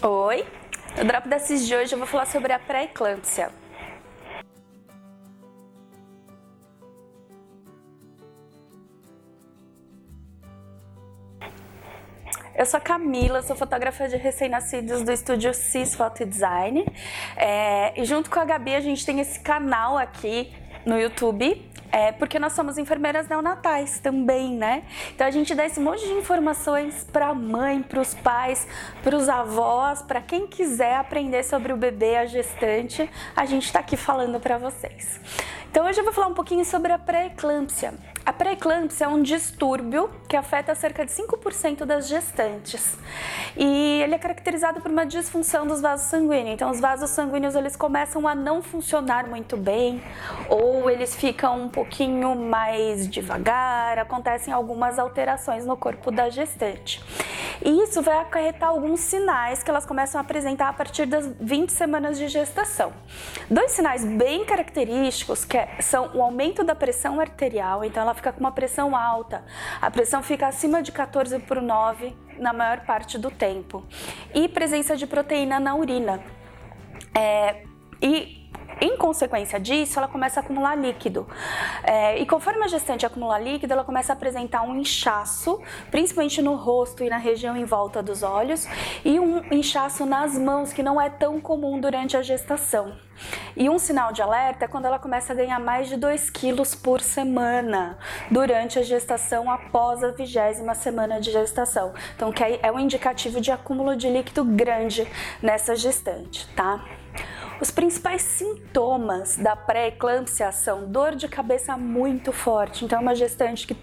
Oi, no Drop da Cis de hoje eu vou falar sobre a pré-eclâmpsia. Eu sou a Camila, sou fotógrafa de recém-nascidos do estúdio Cis Foto Design. E junto com a Gabi a gente tem esse canal aqui no YouTube, porque nós somos enfermeiras neonatais também, né? Então a gente dá esse monte de informações para a mãe, para os pais, para os avós, para quem quiser aprender sobre o bebê, a gestante, a gente está aqui falando para vocês. Então hoje eu vou falar um pouquinho sobre a pré-eclâmpsia. A pré-eclâmpsia é um distúrbio que afeta cerca de 5% das gestantes. E ele é caracterizado por uma disfunção dos vasos sanguíneos. Então os vasos sanguíneos eles começam a não funcionar muito bem, ou eles ficam um pouquinho mais devagar, acontecem algumas alterações no corpo da gestante. E isso vai acarretar alguns sinais que elas começam a apresentar a partir das 20 semanas de gestação. Dois sinais bem característicos são o aumento da pressão arterial, então ela fica com uma pressão alta, a pressão fica acima de 14/9 na maior parte do tempo, e presença de proteína na urina. Em consequência disso, ela começa a acumular líquido. E conforme a gestante acumula líquido, ela começa a apresentar um inchaço, principalmente no rosto e na região em volta dos olhos, e um inchaço nas mãos, que não é tão comum durante a gestação. E um sinal de alerta é quando ela começa a ganhar mais de 2 quilos por semana durante a gestação após a 20ª semana de gestação. Então, que é um indicativo de acúmulo de líquido grande nessa gestante, tá? Os principais sintomas da pré-eclâmpsia são dor de cabeça muito forte. Então, é uma gestante que,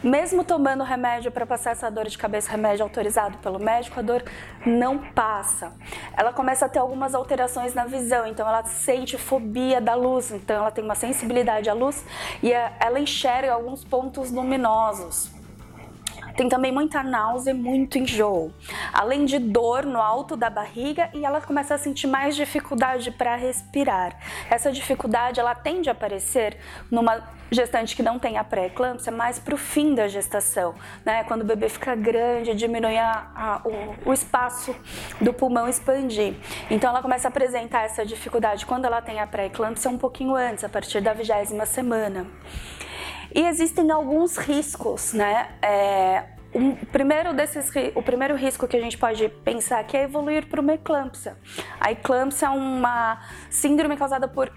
mesmo tomando remédio para passar essa dor de cabeça, remédio autorizado pelo médico, a dor não passa. Ela começa a ter algumas alterações na visão, então ela sente fobia da luz, então ela tem uma sensibilidade à luz e ela enxerga alguns pontos luminosos. Tem também muita náusea e muito enjoo, além de dor no alto da barriga, e ela começa a sentir mais dificuldade para respirar. Essa dificuldade ela tende a aparecer numa gestante que não tem a pré-eclâmpsia, mais para o fim da gestação, né? Quando o bebê fica grande, diminui o espaço do pulmão expandir. Então ela começa a apresentar essa dificuldade quando ela tem a pré-eclâmpsia um pouquinho antes, a partir da 20ª semana. E existem alguns riscos, né? O primeiro risco que a gente pode pensar aqui é evoluir para uma eclâmpsia. A eclâmpsia é uma síndrome causada por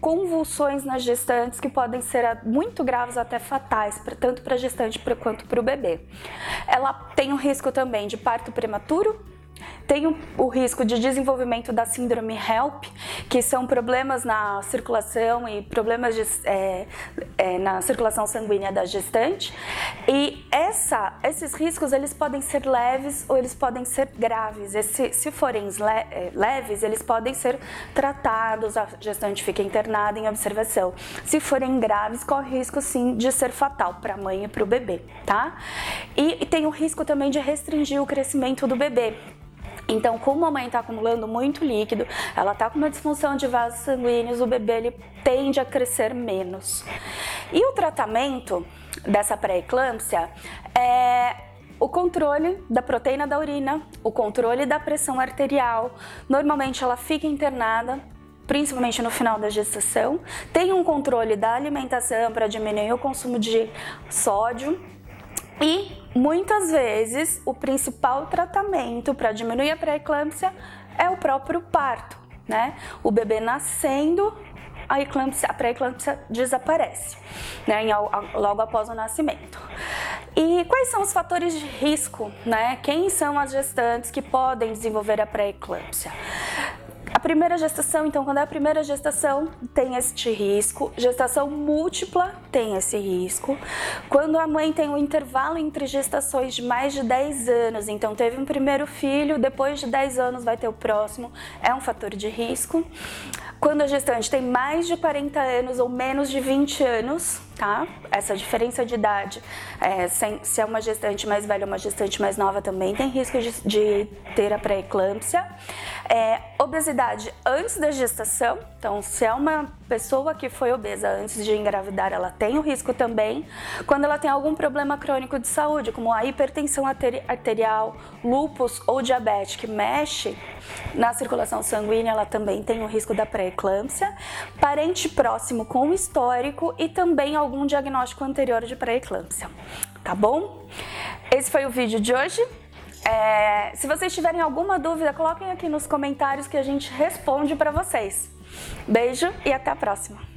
convulsões nas gestantes que podem ser muito graves, até fatais, tanto para a gestante quanto para o bebê. Ela tem um risco também de parto prematuro. Tem o risco de desenvolvimento da síndrome HELP, que são problemas na circulação e problemas na circulação sanguínea da gestante. E esses riscos eles podem ser leves ou eles podem ser graves. Se forem leves, eles podem ser tratados, a gestante fica internada em observação. Se forem graves, corre risco sim de ser fatal para a mãe e para o bebê, tá? E tem o risco também de restringir o crescimento do bebê. Então, como a mãe está acumulando muito líquido, ela está com uma disfunção de vasos sanguíneos, o bebê ele tende a crescer menos. E o tratamento dessa pré-eclâmpsia é o controle da proteína da urina, o controle da pressão arterial. Normalmente ela fica internada, principalmente no final da gestação. Tem um controle da alimentação para diminuir o consumo de sódio. E muitas vezes o principal tratamento para diminuir a pré-eclâmpsia é o próprio parto, né? O bebê nascendo, a pré-eclâmpsia desaparece, né? Logo após o nascimento. E quais são os fatores de risco, né? Quem são as gestantes que podem desenvolver a pré-eclâmpsia? A primeira gestação, então, quando é a primeira gestação, tem este risco. Gestação múltipla tem esse risco. Quando a mãe tem um intervalo entre gestações de mais de 10 anos, então teve um primeiro filho, depois de 10 anos vai ter o próximo, é um fator de risco. Quando a gestante tem mais de 40 anos ou menos de 20 anos, tá? Essa diferença de idade, se é uma gestante mais velha ou uma gestante mais nova, também tem risco de ter a pré-eclâmpsia. Obesidade antes da gestação, então se é uma pessoa que foi obesa antes de engravidar, ela tem o risco também. Quando ela tem algum problema crônico de saúde, como a hipertensão arterial, lúpus ou diabetes, que mexe na circulação sanguínea, ela também tem o risco da pré-eclâmpsia. Parente próximo com histórico e também algum diagnóstico anterior de pré-eclâmpsia, tá bom? Esse foi o vídeo de hoje. Se vocês tiverem alguma dúvida, coloquem aqui nos comentários que a gente responde para vocês. Beijo e até a próxima!